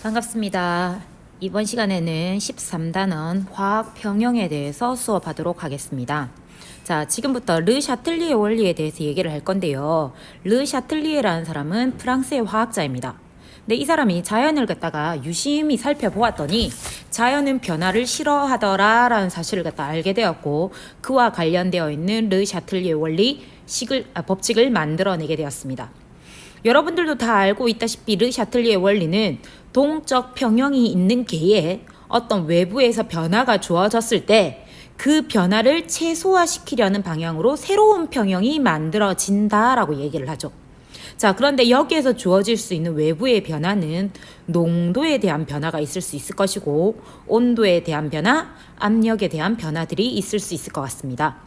반갑습니다. 이번 시간에는 13단원 화학 평형에 대해서 수업하도록 하겠습니다. 자, 지금부터 르 샤틀리에 원리에 대해서 얘기를 할 건데요. 르 샤틀리에라는 사람은 프랑스의 화학자입니다. 근데 이 사람이 자연을 갖다가 유심히 살펴보았더니 자연은 변화를 싫어하더라 라는 사실을 갖다 알게 되었고, 그와 관련되어 있는 르 샤틀리에 원리 법칙을 만들어내게 되었습니다. 여러분들도 다 알고 있다시피 르 샤틀리의 원리는 동적 평형이 있는 계에 어떤 외부에서 변화가 주어졌을 때 그 변화를 최소화시키려는 방향으로 새로운 평형이 만들어진다라고 얘기를 하죠. 자, 그런데 여기에서 주어질 수 있는 외부의 변화는 농도에 대한 변화가 있을 수 있을 것이고, 온도에 대한 변화, 압력에 대한 변화들이 있을 수 있을 것 같습니다.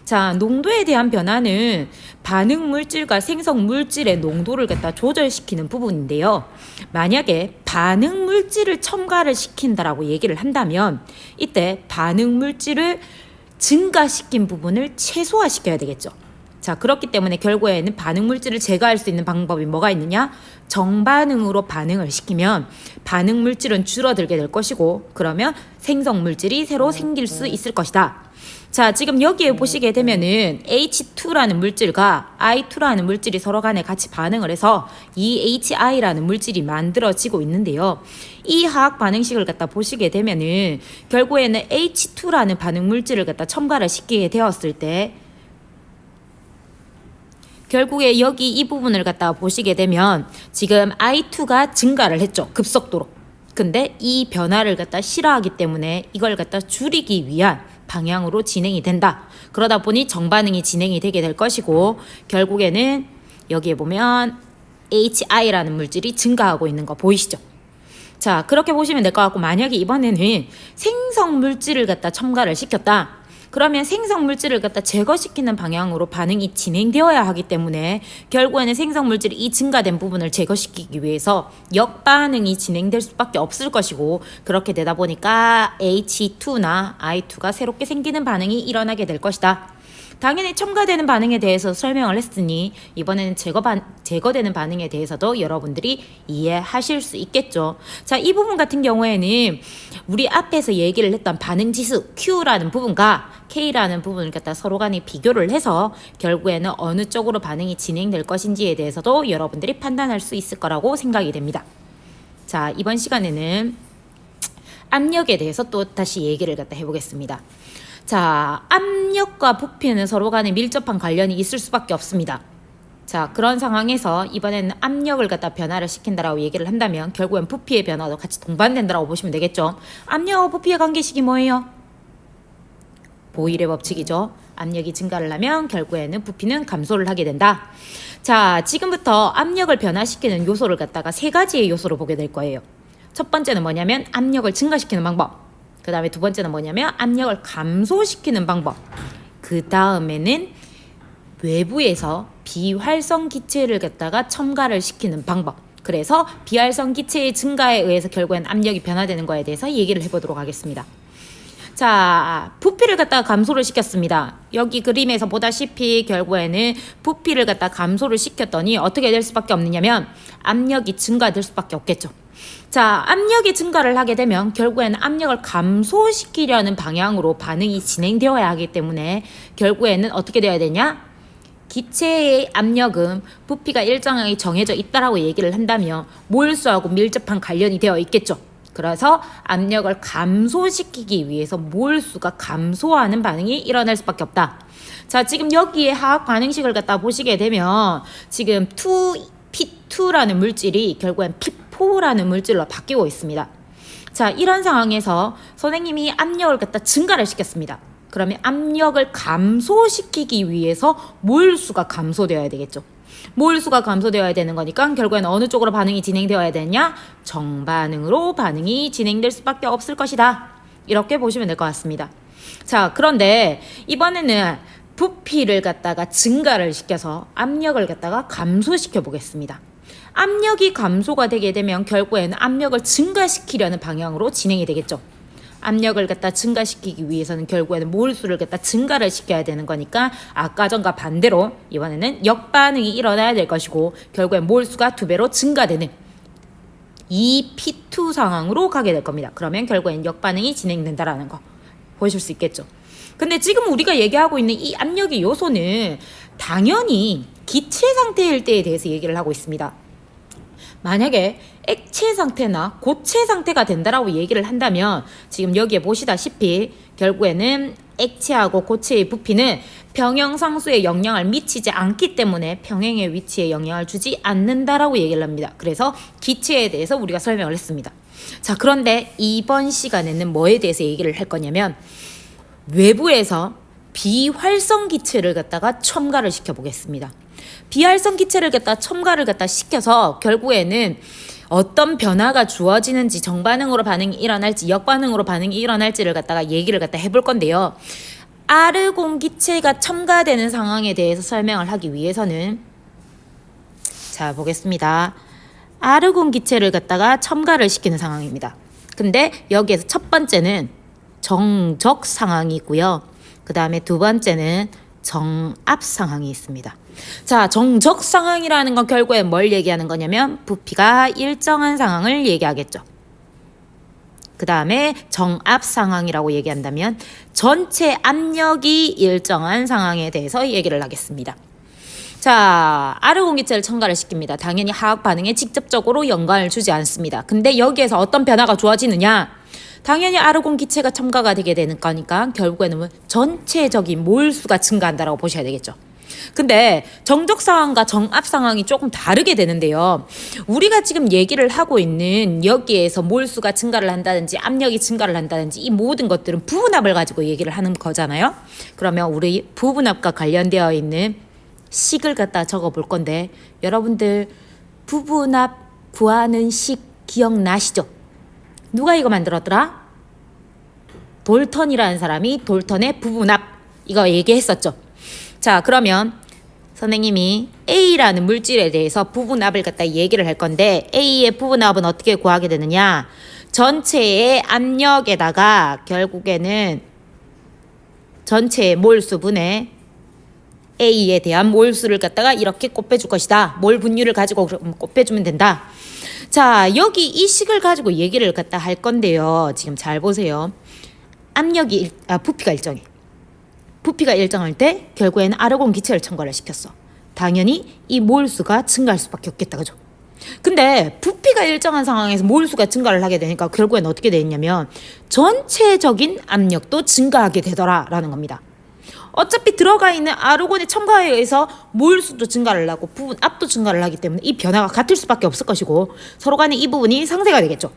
자, 농도에 대한 변화는 반응 물질과 생성 물질의 농도를 갖다 조절시키는 부분인데요. 만약에 반응 물질을 첨가를 시킨다라고 얘기를 한다면 이때 반응 물질을 증가시킨 부분을 최소화시켜야 되겠죠. 자, 그렇기 때문에 결국에는 반응 물질을 제거할 수 있는 방법이 뭐가 있느냐? 정반응으로 반응을 시키면 반응 물질은 줄어들게 될 것이고, 그러면 생성 물질이 새로 생길 수 있을 것이다. 자, 지금 여기에 보시게 되면은 H2라는 물질과 I2라는 물질이 서로 간에 같이 반응을 해서 EHI라는 물질이 만들어지고 있는데요. 이 화학 반응식을 갖다 보시게 되면은 결국에는 H2라는 반응 물질을 갖다 첨가를 시키게 되었을 때 결국에 여기 이 부분을 갖다 보시게 되면 지금 I2가 증가를 했죠. 급속도로. 근데 이 변화를 갖다 싫어하기 때문에 이걸 갖다 줄이기 위한 방향으로 진행이 된다. 그러다 보니 정반응이 진행이 되게 될 것이고, 결국에는 여기에 보면 HI라는 물질이 증가하고 있는 거 보이시죠? 자, 그렇게 보시면 될 것 같고, 만약에 이번에는 생성 물질을 갖다 첨가를 시켰다. 그러면 생성 물질을 갖다 제거시키는 방향으로 반응이 진행되어야 하기 때문에 결국에는 생성 물질이 이 증가된 부분을 제거시키기 위해서 역반응이 진행될 수밖에 없을 것이고, 그렇게 되다 보니까 H2나 I2가 새롭게 생기는 반응이 일어나게 될 것이다. 당연히 첨가되는 반응에 대해서 설명을 했으니 이번에는 제거되는 반응에 대해서도 여러분들이 이해하실 수 있겠죠. 자, 이 부분 같은 경우에는 우리 앞에서 얘기를 했던 반응지수 Q라는 부분과 K라는 부분을 갖다 서로 간에 비교를 해서 결국에는 어느 쪽으로 반응이 진행될 것인지에 대해서도 여러분들이 판단할 수 있을 거라고 생각이 됩니다. 자, 이번 시간에는 압력에 대해서 또 다시 얘기를 갖다 해보겠습니다. 자, 압력과 부피는 서로 간에 밀접한 관련이 있을 수밖에 없습니다. 자, 그런 상황에서 이번에는 압력을 갖다 변화를 시킨다라고 얘기를 한다면 결국엔 부피의 변화도 같이 동반된다라고 보시면 되겠죠. 압력과 부피의 관계식이 뭐예요? 보일의 법칙이죠. 압력이 증가를 하면 결국에는 부피는 감소를 하게 된다. 자, 지금부터 압력을 변화시키는 요소를 갖다가 세 가지의 요소로 보게 될 거예요. 첫 번째는 뭐냐면 압력을 증가시키는 방법. 그 다음에 두 번째는 뭐냐면 압력을 감소시키는 방법. 그 다음에는 외부에서 비활성 기체를 갖다가 첨가를 시키는 방법. 그래서 비활성 기체의 증가에 의해서 결국엔 압력이 변화되는 거에 대해서 얘기를 해보도록 하겠습니다. 자, 부피를 갖다가 감소를 시켰습니다. 여기 그림에서 보다시피 결국에는 부피를 갖다가 감소를 시켰더니 어떻게 될 수밖에 없느냐면 압력이 증가될 수밖에 없겠죠. 자, 압력이 증가를 하게 되면 결국에는 압력을 감소시키려는 방향으로 반응이 진행되어야 하기 때문에 결국에는 어떻게 되어야 되냐? 기체의 압력은 부피가 일정하게 정해져 있다라고 얘기를 한다면 몰수하고 밀접한 관련이 되어 있겠죠. 그래서 압력을 감소시키기 위해서 몰수가 감소하는 반응이 일어날 수밖에 없다. 자, 지금 여기에 화학 반응식을 갖다 보시게 되면 지금 P2라는 물질이 결국엔 P4라는 물질로 바뀌고 있습니다. 자, 이런 상황에서 선생님이 압력을 갖다 증가를 시켰습니다. 그러면 압력을 감소시키기 위해서 몰수가 감소되어야 되겠죠. 몰수가 감소되어야 되는 거니까 결국에는 어느 쪽으로 반응이 진행되어야 되냐? 정반응으로 반응이 진행될 수밖에 없을 것이다. 이렇게 보시면 될 것 같습니다. 자, 그런데 이번에는 부피를 갖다가 증가를 시켜서 압력을 갖다가 감소시켜 보겠습니다. 압력이 감소가 되게 되면 결국에는 압력을 증가시키려는 방향으로 진행이 되겠죠. 압력을 갖다 증가시키기 위해서는 결국에는 몰수를 갖다 증가를 시켜야 되는 거니까 아까 전과 반대로 이번에는 역반응이 일어나야 될 것이고 결국엔 몰수가 2배로 증가되는 이 P2 상황으로 가게 될 겁니다. 그러면 결국엔 역반응이 진행된다라는 거 보실 수 있겠죠. 근데 지금 우리가 얘기하고 있는 이 압력의 요소는 당연히 기체 상태일 때에 대해서 얘기를 하고 있습니다. 만약에 액체 상태나 고체 상태가 된다라고 얘기를 한다면 지금 여기에 보시다시피 결국에는 액체하고 고체의 부피는 평형상수에 영향을 미치지 않기 때문에 평행의 위치에 영향을 주지 않는다라고 얘기를 합니다. 그래서 기체에 대해서 우리가 설명을 했습니다. 자, 그런데 이번 시간에는 뭐에 대해서 얘기를 할 거냐면 외부에서 비활성 기체를 갖다가 첨가를 시켜 보겠습니다. 비활성 기체를 갖다 첨가를 갖다 시켜서 결국에는 어떤 변화가 주어지는지 정반응으로 반응이 일어날지 역반응으로 반응이 일어날지를 갖다가 얘기를 갖다 해볼 건데요. 아르곤 기체가 첨가되는 상황에 대해서 설명을 하기 위해서는 자 보겠습니다. 아르곤 기체를 갖다가 첨가를 시키는 상황입니다. 근데 여기에서 첫 번째는 정적 상황이 있고요. 그 다음에 두 번째는 정압 상황이 있습니다. 자, 정적 상황이라는 건 결국에 뭘 얘기하는 거냐면 부피가 일정한 상황을 얘기하겠죠. 그 다음에 정압 상황이라고 얘기한다면 전체 압력이 일정한 상황에 대해서 얘기를 하겠습니다. 자, 아르곤 기체를 첨가를 시킵니다. 당연히 화학 반응에 직접적으로 영향을 주지 않습니다. 근데 여기에서 어떤 변화가 주어지느냐? 당연히 아르곤 기체가 첨가가 되게 되는 거니까 결국에는 전체적인 몰수가 증가한다라고 보셔야 되겠죠. 근데 정적 상황과 정압 상황이 조금 다르게 되는데요. 우리가 지금 얘기를 하고 있는 여기에서 몰수가 증가를 한다든지 압력이 증가를 한다든지 이 모든 것들은 부분압을 가지고 얘기를 하는 거잖아요. 그러면 우리 부분압과 관련되어 있는 식을 갖다 적어 볼 건데 여러분들 부분압 구하는 식 기억나시죠? 누가 이거 만들었더라? 돌턴이라는 사람이 돌턴의 부분압 이거 얘기했었죠. 자, 그러면 선생님이 A라는 물질에 대해서 부분압을 갖다 얘기를 할 건데 A의 부분압은 어떻게 구하게 되느냐? 전체의 압력에다가 결국에는 전체의 몰수분의 A에 대한 몰수를 갖다가 이렇게 곱해줄 것이다. 몰 분율을 가지고 곱해주면 된다. 자, 여기 이 식을 가지고 얘기를 갖다 할 건데요. 지금 잘 보세요. 부피가 일정해. 부피가 일정할 때 결국에는 아르곤 기체를 첨가를 시켰어. 당연히 이 몰수가 증가할 수밖에 없겠다. 그죠? 근데 부피가 일정한 상황에서 몰수가 증가를 하게 되니까 결국에는 어떻게 되냐면 전체적인 압력도 증가하게 되더라라는 겁니다. 어차피 들어가 있는 아르곤의 첨가에 의해서 몰수도 증가를 하고 부분압도 증가를 하기 때문에 이 변화가 같을 수밖에 없을 것이고 서로 간에 이 부분이 상쇄가 되겠죠.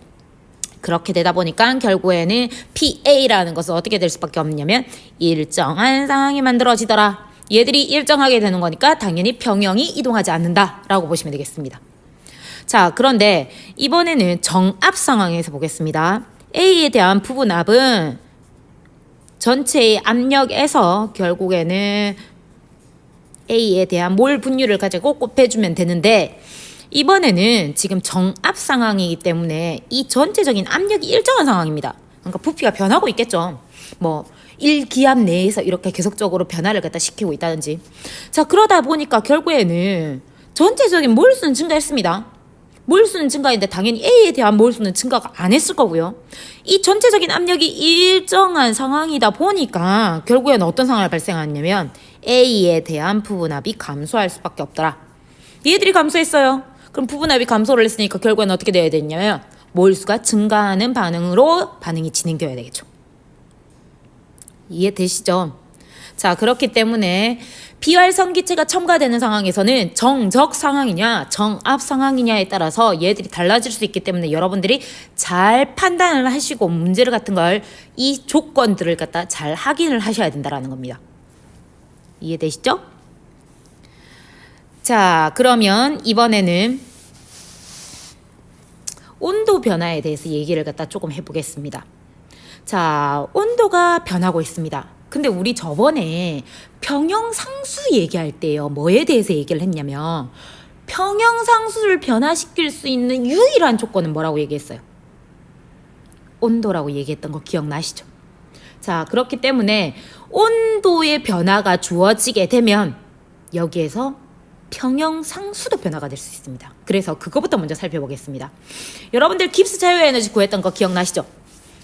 그렇게 되다 보니까 결국에는 PA라는 것은 어떻게 될 수밖에 없냐면 일정한 상황이 만들어지더라. 얘들이 일정하게 되는 거니까 당연히 평형이 이동하지 않는다라고 보시면 되겠습니다. 자, 그런데 이번에는 정압 상황에서 보겠습니다. A에 대한 부분압은 전체의 압력에서 결국에는 A에 대한 몰 분율을 가지고 곱해주면 되는데 이번에는 지금 정압 상황이기 때문에 이 전체적인 압력이 일정한 상황입니다. 그러니까 부피가 변하고 있겠죠. 뭐 1기압 내에서 이렇게 계속적으로 변화를 갖다 시키고 있다든지. 자, 그러다 보니까 결국에는 전체적인 몰수는 증가했습니다. 몰수는 증가했는데 당연히 A에 대한 몰수는 증가가 안 했을 거고요. 이 전체적인 압력이 일정한 상황이다 보니까 결국에는 어떤 상황이 발생하냐면 A에 대한 부분압이 감소할 수밖에 없더라. 얘들이 감소했어요. 그럼 부분압이 감소를 했으니까 결국에는 어떻게 돼야 되냐면 몰수가 증가하는 반응으로 반응이 진행되어야 되겠죠. 이해되시죠? 자, 그렇기 때문에 비활성 기체가 첨가되는 상황에서는 정적 상황이냐 정압 상황이냐에 따라서 얘들이 달라질 수 있기 때문에 여러분들이 잘 판단을 하시고 문제를 같은 걸 이 조건들을 갖다 잘 확인을 하셔야 된다는 겁니다. 이해되시죠? 자, 그러면 이번에는 온도 변화에 대해서 얘기를 갖다 조금 해보겠습니다. 자, 온도가 변하고 있습니다. 근데 우리 저번에 평형상수 얘기할 때요. 뭐에 대해서 얘기를 했냐면 평형상수를 변화시킬 수 있는 유일한 조건은 뭐라고 얘기했어요? 온도라고 얘기했던 거 기억나시죠? 자, 그렇기 때문에 온도의 변화가 주어지게 되면 여기에서 평형상수도 변화가 될 수 있습니다. 그래서 그거부터 먼저 살펴보겠습니다. 여러분들 깁스 자유에너지 구했던 거 기억나시죠?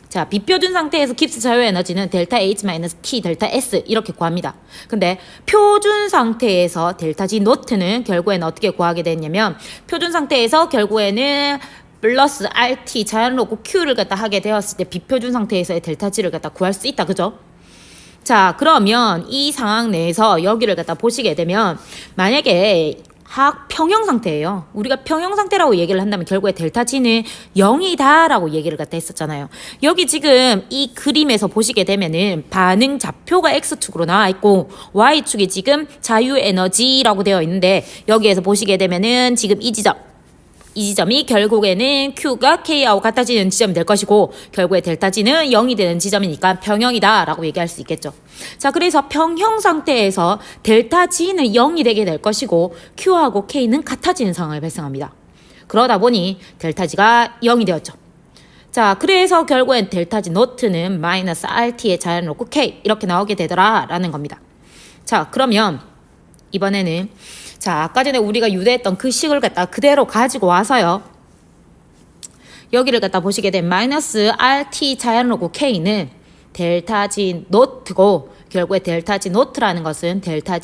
자, 비표준 상태에서 깁스 자유에너지는 델타 H-T 델타 S 이렇게 구합니다. 근데 표준 상태에서 델타 G 노트는 결국에는 어떻게 구하게 됐냐면 표준 상태에서 결국에는 플러스 RT 자연로그 Q를 갖다 하게 되었을 때 비표준 상태에서의 델타 G를 갖다 구할 수 있다. 그죠? 자, 그러면 이 상황 내에서 여기를 갖다 보시게 되면 만약에 평형 상태예요. 우리가 평형 상태라고 얘기를 한다면 결국에 델타 G는 0이다 라고 얘기를 갖다 했었잖아요. 여기 지금 이 그림에서 보시게 되면은 반응 좌표가 X축으로 나와 있고 Y축이 지금 자유에너지라고 되어 있는데 여기에서 보시게 되면은 지금 이 지점이 결국에는 Q가 K하고 같아지는 지점이 될 것이고 결국에 델타 G는 0이 되는 지점이니까 평형이다 라고 얘기할 수 있겠죠. 자, 그래서 평형 상태에서 델타 G는 0이 되게 될 것이고 Q하고 K는 같아지는 상황이 발생합니다. 그러다 보니 델타 G가 0이 되었죠. 자, 그래서 결국엔 델타 G 노트는 마이너스 RT의 자연로그 K 이렇게 나오게 되더라 라는 겁니다. 자, 그러면 이번에는 자, 아까 전에 우리가 유대했던 그 식을 갖다 그대로 가지고 와서요. 여기를 갖다 보시게 되면 마이너스 RT 자연로그 K는 델타 G 노트고 결국에 델타 G 노트라는 것은 델타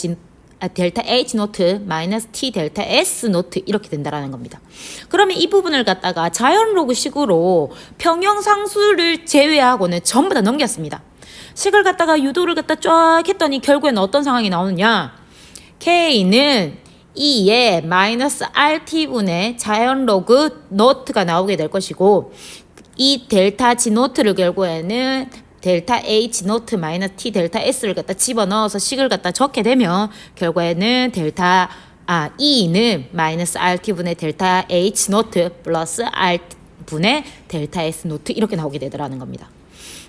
H 노트 마이너스 T 델타 S 노트 이렇게 된다라는 겁니다. 그러면 이 부분을 갖다가 자연로그 식으로 평형상수를 제외하고는 전부 다 넘겼습니다. 식을 갖다가 유도를 갖다 쫙 했더니 결국에는 어떤 상황이 나오느냐. K는 2의 마이너스 RT분의 자연로그 노트가 나오게 될 것이고 이 델타 G 노트를 결국에는 델타 H 노트 마이너스 T 델타 S를 갖다 집어넣어서 식을 갖다 적게 되면 결국에는 E는 마이너스 RT분의 델타 H 노트 플러스 R분의 델타 S 노트 이렇게 나오게 되더라는 겁니다.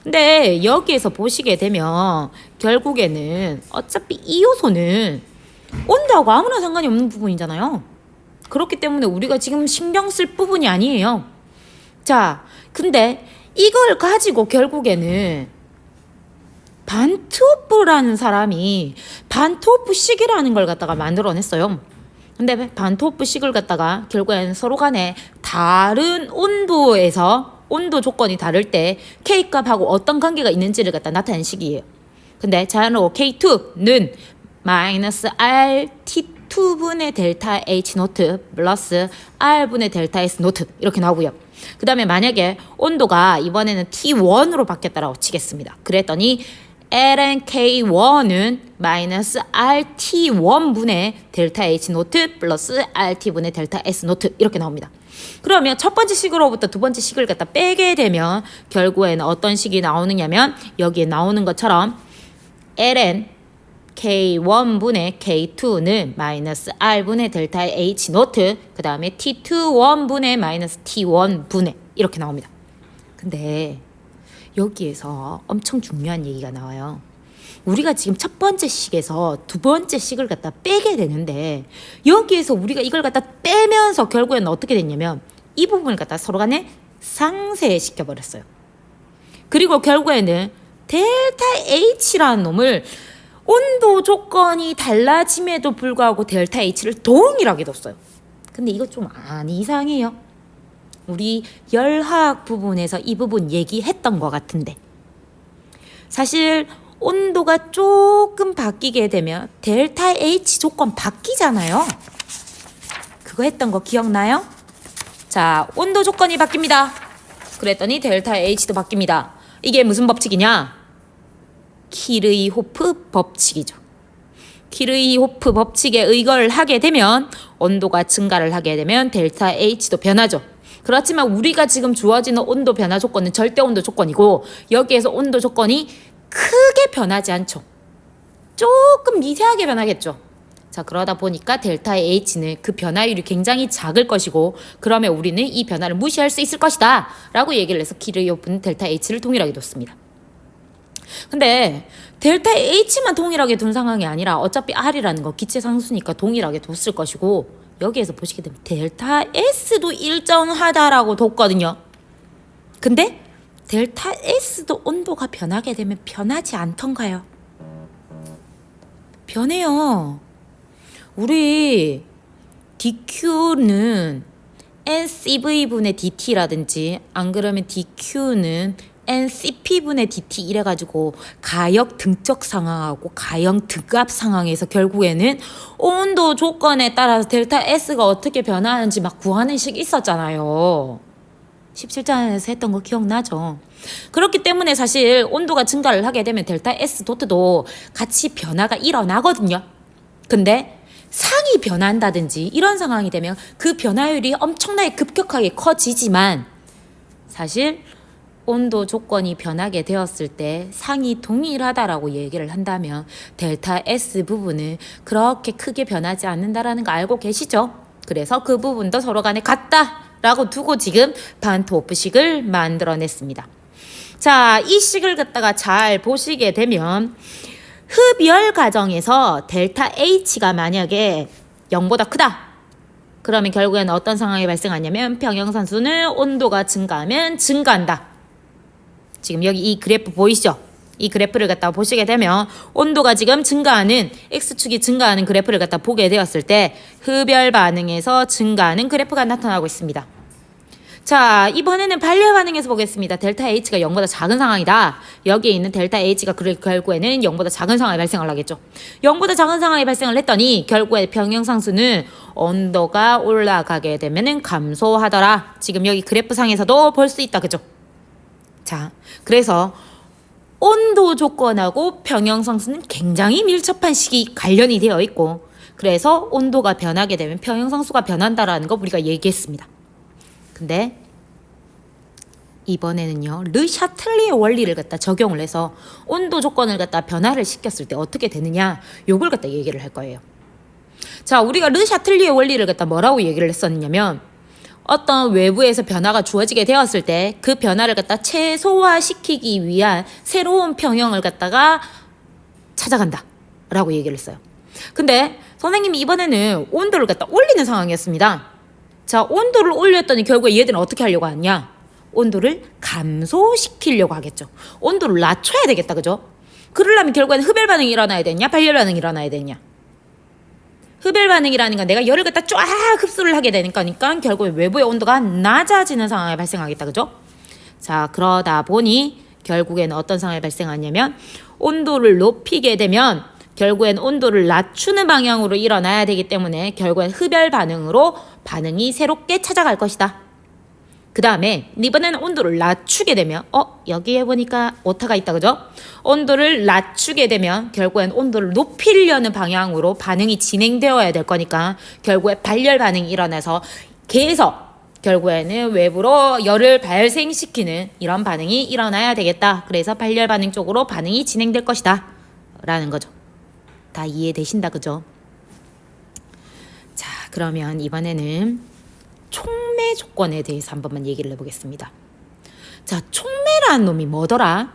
근데 여기에서 보시게 되면 결국에는 어차피 이 요소는 온도하고 아무나 상관이 없는 부분이잖아요. 그렇기 때문에 우리가 지금 신경 쓸 부분이 아니에요. 자, 근데 이걸 가지고 결국에는 반트호프라는 사람이 반트호프식이라는 걸 갖다가 만들어냈어요. 근데 반트호프식을 갖다가 결국에는 서로 간에 다른 온도에서 온도 조건이 다를 때 K값하고 어떤 관계가 있는지를 갖다 나타낸 식이에요. 근데 자연으로 K2는 마이너스 RT2분의 델타 H 노트 플러스 R분의 델타 S 노트 이렇게 나오고요. 그 다음에 만약에 온도가 이번에는 T1으로 바뀌었다라고 치겠습니다. 그랬더니 LNK1은 마이너스 RT1분의 델타 H 노트 플러스 RT분의 델타 S 노트 이렇게 나옵니다. 그러면 첫 번째 식으로부터 두 번째 식을 갖다 빼게 되면 결국에는 어떤 식이 나오느냐면 여기에 나오는 것처럼 ln K1분의 K2는 마이너스 R분의 델타 H 노트 그 다음에 T21분의 마이너스 T1분의 이렇게 나옵니다. 근데 여기에서 엄청 중요한 얘기가 나와요. 우리가 지금 첫 번째 식에서 두 번째 식을 갖다 빼게 되는데 여기에서 우리가 이걸 갖다 빼면서 결국에는 어떻게 됐냐면 이 부분을 갖다 서로 간에 상쇄시켜 버렸어요. 그리고 결국에는 델타 H라는 놈을 온도 조건이 달라짐에도 불구하고 델타 H를 동일하게 뒀어요. 근데 이거 좀 안 이상해요. 우리 열화학 부분에서 이 부분 얘기했던 것 같은데 사실 온도가 조금 바뀌게 되면 델타 H 조건 바뀌잖아요. 그거 했던 거 기억나요? 자, 온도 조건이 바뀝니다. 그랬더니 델타 H도 바뀝니다. 이게 무슨 법칙이냐? 키르이호프 법칙이죠. 키르이호프 법칙에 의거를 하게 되면 온도가 증가를 하게 되면 델타 H도 변하죠. 그렇지만 우리가 지금 주어지는 온도 변화 조건은 절대 온도 조건이고 여기에서 온도 조건이 크게 변하지 않죠. 조금 미세하게 변하겠죠. 자, 그러다 보니까 델타 H는 그 변화율이 굉장히 작을 것이고 그러면 우리는 이 변화를 무시할 수 있을 것이다 라고 얘기를 해서 키르이호프는 델타 H를 동일하게 뒀습니다. 근데 델타 H만 동일하게 둔 상황이 아니라 어차피 R이라는 거 기체 상수니까 동일하게 뒀을 것이고 여기에서 보시게 되면 델타 S도 일정하다라고 뒀거든요. 근데 델타 S도 온도가 변하게 되면 변하지 않던가요? 변해요. 우리 DQ는 NCV분의 DT라든지 안 그러면 DQ는 NCP분의 DT 이래가지고 가역 등적 상황하고 가역 등압 상황에서 결국에는 온도 조건에 따라서 델타 S가 어떻게 변하는지 막 구하는 식 있었잖아요. 17장에서 했던 거 기억나죠? 그렇기 때문에 사실 온도가 증가를 하게 되면 델타 S 도트도 같이 변화가 일어나거든요. 근데 상이 변한다든지 이런 상황이 되면 그 변화율이 엄청나게 급격하게 커지지만 사실 온도 조건이 변하게 되었을 때 상이 동일하다라고 얘기를 한다면 델타 S 부분은 그렇게 크게 변하지 않는다라는 거 알고 계시죠? 그래서 그 부분도 서로 간에 같다라고 두고 지금 반트워프식을 만들어냈습니다. 자, 이 식을 갖다가 잘 보시게 되면 흡열 과정에서 델타 H가 만약에 0보다 크다. 그러면 결국에는 어떤 상황이 발생하냐면 평형산수는 온도가 증가하면 증가한다. 지금 여기 이 그래프 보이시죠? 이 그래프를 갖다 보시게 되면 온도가 지금 증가하는 X축이 증가하는 그래프를 갖다 보게 되었을 때 흡열 반응에서 증가하는 그래프가 나타나고 있습니다. 자, 이번에는 발열 반응에서 보겠습니다. 델타 H가 0보다 작은 상황이다. 여기에 있는 델타 H가 결국에는 0보다 작은 상황이 발생을 하겠죠. 0보다 작은 상황이 발생을 했더니 결국에 평형상수는 온도가 올라가게 되면은 감소하더라. 지금 여기 그래프상에서도 볼 수 있다. 그죠? 자, 그래서 온도 조건하고 평형상수는 굉장히 밀접한 식이 관련이 되어 있고 그래서 온도가 변하게 되면 평형상수가 변한다라는 거 우리가 얘기했습니다. 근데 이번에는요 르샤틀리의 원리를 갖다 적용을 해서 온도 조건을 갖다 변화를 시켰을 때 어떻게 되느냐 요걸 갖다 얘기를 할 거예요. 자, 우리가 르샤틀리의 원리를 갖다 뭐라고 얘기를 했었냐면 어떤 외부에서 변화가 주어지게 되었을 때 그 변화를 갖다 최소화시키기 위한 새로운 평형을 갖다가 찾아간다 라고 얘기를 했어요. 근데 선생님이 이번에는 온도를 갖다 올리는 상황이었습니다. 자, 온도를 올렸더니 결국에 얘들은 어떻게 하려고 하냐? 온도를 감소시키려고 하겠죠. 온도를 낮춰야 되겠다. 그죠? 그러려면 결국에는 흡열 반응이 일어나야 되냐? 발열 반응이 일어나야 되냐? 흡열 반응이라는 건 내가 열을 갖다 쫙 흡수를 하게 되니까 결국에 외부의 온도가 낮아지는 상황이 발생하겠다. 그죠? 자, 그러다 보니 결국에는 어떤 상황이 발생하냐면 온도를 높이게 되면 결국엔 온도를 낮추는 방향으로 일어나야 되기 때문에 결국엔 흡열 반응으로 반응이 새롭게 찾아갈 것이다. 그 다음에 이번에는 온도를 낮추게 되면 여기에 보니까 오타가 있다. 그죠? 온도를 낮추게 되면 결국엔 온도를 높이려는 방향으로 반응이 진행되어야 될 거니까 결국에 발열 반응이 일어나서 계속 결국에는 외부로 열을 발생시키는 이런 반응이 일어나야 되겠다. 그래서 발열 반응 쪽으로 반응이 진행될 것이다 라는 거죠. 다 이해되신다. 그죠? 자, 그러면 이번에는 촉매 조건에 대해서 한 번만 얘기를 해보겠습니다. 자, 촉매라는 놈이 뭐더라?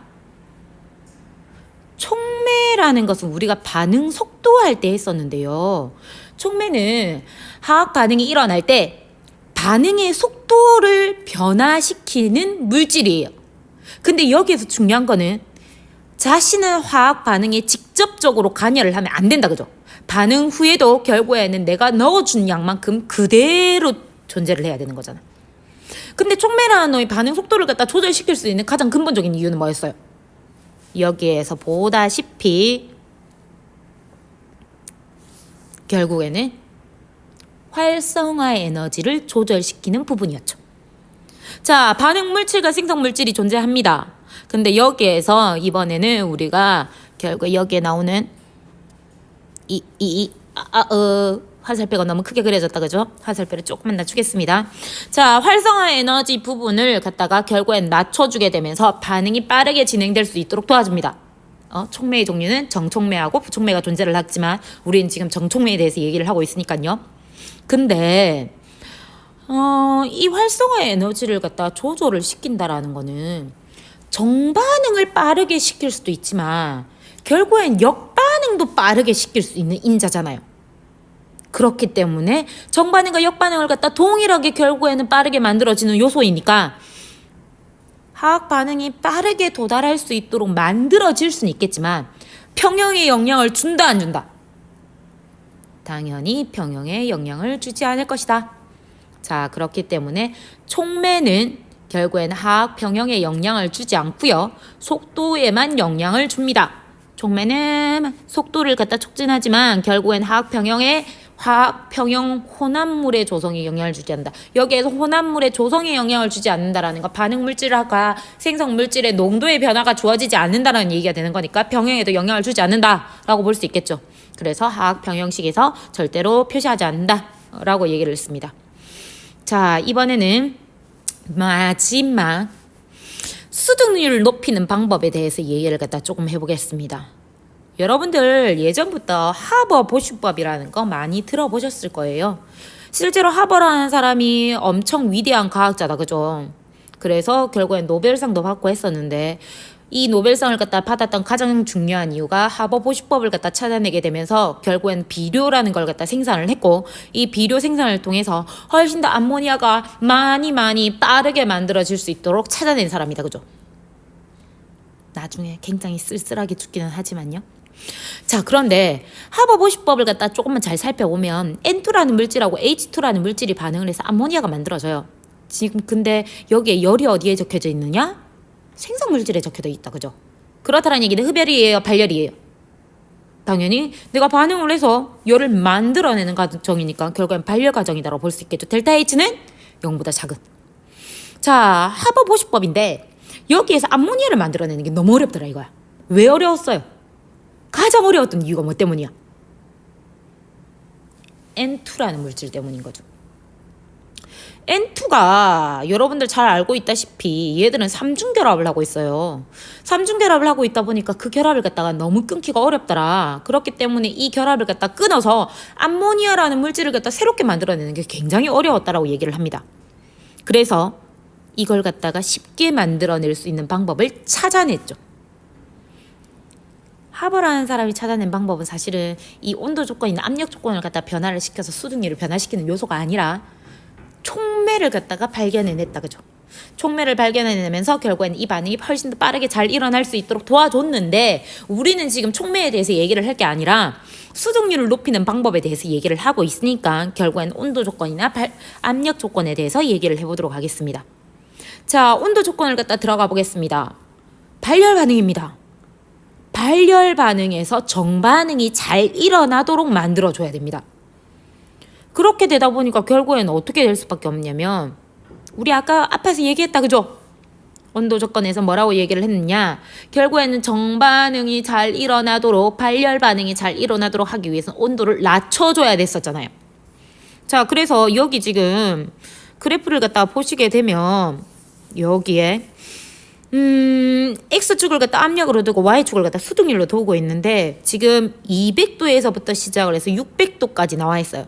촉매라는 것은 우리가 반응 속도할 때 했었는데요. 촉매는 화학 반응이 일어날 때 반응의 속도를 변화시키는 물질이에요. 근데 여기에서 중요한 거는 자신은 화학 반응에 직접적으로 관여를 하면 안 된다. 그죠? 반응 후에도 결국에는 내가 넣어준 양만큼 그대로 존재를 해야 되는 거잖아. 근데 촉매라는 놈이 반응 속도를 갖다 조절시킬 수 있는 가장 근본적인 이유는 뭐였어요? 여기에서 보다시피 결국에는 활성화 에너지를 조절시키는 부분이었죠. 자, 반응 물질과 생성 물질이 존재합니다. 근데 여기에서 이번에는 우리가 결국 여기에 나오는 화살표가 너무 크게 그려졌다. 그죠? 화살표를 조금만 낮추겠습니다. 자, 활성화 에너지 부분을 갖다가 결국엔 낮춰주게 되면서 반응이 빠르게 진행될 수 있도록 도와줍니다. 촉매의 종류는 정촉매하고 부촉매가 존재를 하지만 우리는 지금 정촉매에 대해서 얘기를 하고 있으니까요. 근데 이 활성화 에너지를 갖다 조절을 시킨다라는 거는 정반응을 빠르게 시킬 수도 있지만 결국엔 역반응도 빠르게 시킬 수 있는 인자잖아요. 그렇기 때문에 정반응과 역반응을 갖다 동일하게 결국에는 빠르게 만들어지는 요소이니까 화학 반응이 빠르게 도달할 수 있도록 만들어질 수는 있겠지만 평형에 영향을 준다 안 준다? 당연히 평형에 영향을 주지 않을 것이다. 자, 그렇기 때문에 촉매는 결국에는 하악 평형에 영향을 주지 않고요. 속도에만 영향을 줍니다. 촉매는 속도를 갖다 촉진하지만 결국엔 하악 평형 혼합물의 조성에 영향을 주지 않는다. 여기에서 혼합물의 조성에 영향을 주지 않는다라는 거, 반응 물질과 생성 물질의 농도의 변화가 주어지지 않는다라는 얘기가 되는 거니까 평형에도 영향을 주지 않는다라고 볼 수 있겠죠. 그래서 하악 평형식에서 절대로 표시하지 않는다라고 얘기를 했습니다. 자, 이번에는 마지막 수득률을 높이는 방법에 대해서 얘기를 갖다 조금 해보겠습니다. 여러분들 예전부터 하버 보슈법이라는 거 많이 들어보셨을 거예요. 실제로 하버라는 사람이 엄청 위대한 과학자다, 그죠? 그래서 결국엔 노벨상도 받고 했었는데 이 노벨상을 갖다 받았던 가장 중요한 이유가 하버 보슈법을 갖다 찾아내게 되면서 결국엔 비료라는 걸 갖다 생산을 했고, 이 비료 생산을 통해서 훨씬 더 암모니아가 많이 빠르게 만들어질 수 있도록 찾아낸 사람이다, 그죠? 나중에 굉장히 쓸쓸하게 죽기는 하지만요. 자, 그런데 하버 보슈법을 갖다 조금만 잘 살펴보면 N2라는 물질하고 H2라는 물질이 반응을 해서 암모니아가 만들어져요. 지금 근데 여기에 열이 어디에 적혀져 있느냐? 생성 물질에 적혀져 있다, 그죠? 그렇다는 얘기는 흡열이에요, 발열이에요? 당연히 내가 반응을 해서 열을 만들어내는 과정이니까 결국엔 발열 과정이다라고 볼 수 있겠죠. 델타 H는 0보다 작은. 자, 하버 보슈법인데 여기에서 암모니아를 만들어내는 게 너무 어렵더라 이거야. 왜 어려웠어요? 가장 어려웠던 이유가 뭐 때문이야? N2라는 물질 때문인 거죠. N2가 여러분들 잘 알고 있다시피 얘들은 삼중결합을 하고 있어요. 삼중결합을 하고 있다 보니까 그 결합을 갖다가 너무 끊기가 어렵더라. 그렇기 때문에 이 결합을 갖다 끊어서 암모니아라는 물질을 갖다 새롭게 만들어내는 게 굉장히 어려웠다라고 얘기를 합니다. 그래서 이걸 갖다가 쉽게 만들어낼 수 있는 방법을 찾아냈죠. 하버라는 사람이 찾아낸 방법은 사실은 이 온도 조건이나 압력 조건을 갖다 변화를 시켜서 수증기를 변화시키는 요소가 아니라 촉매를 갖다가 발견해냈다, 그죠? 촉매를 발견해내면서 결국엔 이 반응이 훨씬 더 빠르게 잘 일어날 수 있도록 도와줬는데, 우리는 지금 촉매에 대해서 얘기를 할 게 아니라 수증률을 높이는 방법에 대해서 얘기를 하고 있으니까 결국엔 온도 조건이나 압력 조건에 대해서 얘기를 해보도록 하겠습니다. 자, 온도 조건을 갖다 들어가 보겠습니다. 발열 반응입니다. 발열 반응에서 정반응이 잘 일어나도록 만들어줘야 됩니다. 그렇게 되다 보니까 결국에는 어떻게 될 수밖에 없냐면, 우리 아까 앞에서 얘기했다, 그죠? 온도 조건에서 뭐라고 얘기를 했느냐? 결국에는 정반응이 잘 일어나도록, 발열 반응이 잘 일어나도록 하기 위해서는 온도를 낮춰줘야 됐었잖아요. 자, 그래서 여기 지금 그래프를 갖다가 보시게 되면 여기에 X축을 갖다 압력으로 두고 Y축을 갖다 수증률로 두고 있는데 지금 200도에서부터 시작을 해서 600도까지 나와 있어요.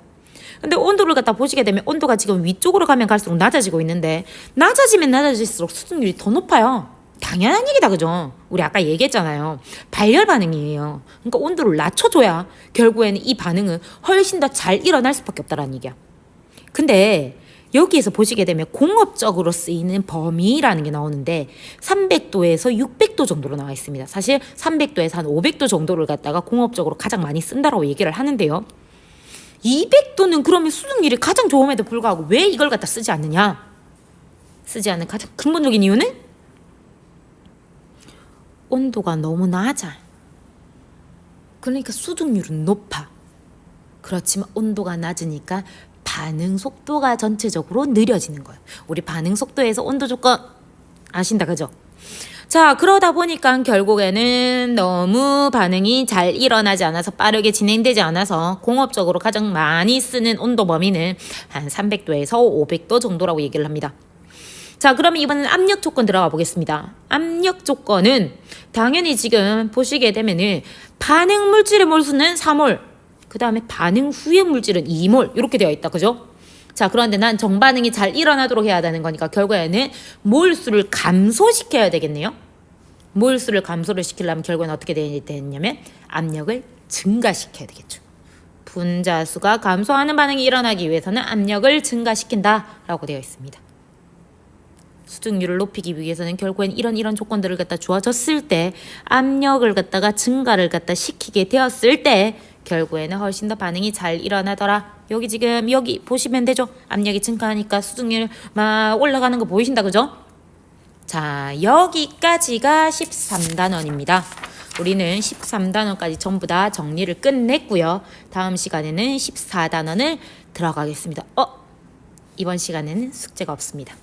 근데 온도를 갖다 보시게 되면 온도가 지금 위쪽으로 가면 갈수록 낮아지고 있는데, 낮아지면 낮아질수록 수증률이 더 높아요. 당연한 얘기다, 그죠? 우리 아까 얘기했잖아요. 발열 반응이에요. 그러니까 온도를 낮춰줘야 결국에는 이 반응은 훨씬 더 잘 일어날 수밖에 없다라는 얘기야. 근데 여기에서 보시게 되면 공업적으로 쓰이는 범위라는 게 나오는데 300도에서 600도 정도로 나와 있습니다. 사실 300도에서 한 500도 정도를 갖다가 공업적으로 가장 많이 쓴다라고 얘기를 하는데요. 200도는 그러면 수증률이 가장 좋음에도 불구하고 왜 이걸 갖다 쓰지 않느냐? 쓰지 않는 가장 근본적인 이유는 온도가 너무 낮아. 그러니까 수증률은 높아. 그렇지만 온도가 낮으니까 반응 속도가 전체적으로 느려지는 거예요. 우리 반응 속도에서 온도 조건 아신다, 그죠? 자, 그러다 보니까 결국에는 너무 반응이 잘 일어나지 않아서, 빠르게 진행되지 않아서 공업적으로 가장 많이 쓰는 온도 범위는 한 300도에서 500도 정도라고 얘기를 합니다. 자, 그러면 이번엔 압력 조건 들어가 보겠습니다. 압력 조건은 당연히 지금 보시게 되면은 반응 물질의 몰수는 4몰, 그 다음에 반응 후의 물질은 2몰 이렇게 되어 있다, 그죠? 자, 그런데 난 정반응이 잘 일어나도록 해야 되는 거니까 결국에는 몰수를 감소시켜야 되겠네요. 몰수를 감소를 시키려면 결국에는 어떻게 되냐면 압력을 증가시켜야 되겠죠. 분자수가 감소하는 반응이 일어나기 위해서는 압력을 증가시킨다라고 되어 있습니다. 수증률을 높이기 위해서는 결국엔 이런 조건들을 갖다 주어졌을 때, 압력을 갖다가 증가를 갖다 시키게 되었을 때 결국에는 훨씬 더 반응이 잘 일어나더라. 여기 지금 여기 보시면 되죠. 압력이 증가하니까 수증률 막 올라가는 거 보이신다 그죠? 자, 여기까지가 13단원입니다. 우리는 13단원까지 전부 다 정리를 끝냈고요. 다음 시간에는 14단원을 들어가겠습니다. 이번 시간에는 숙제가 없습니다.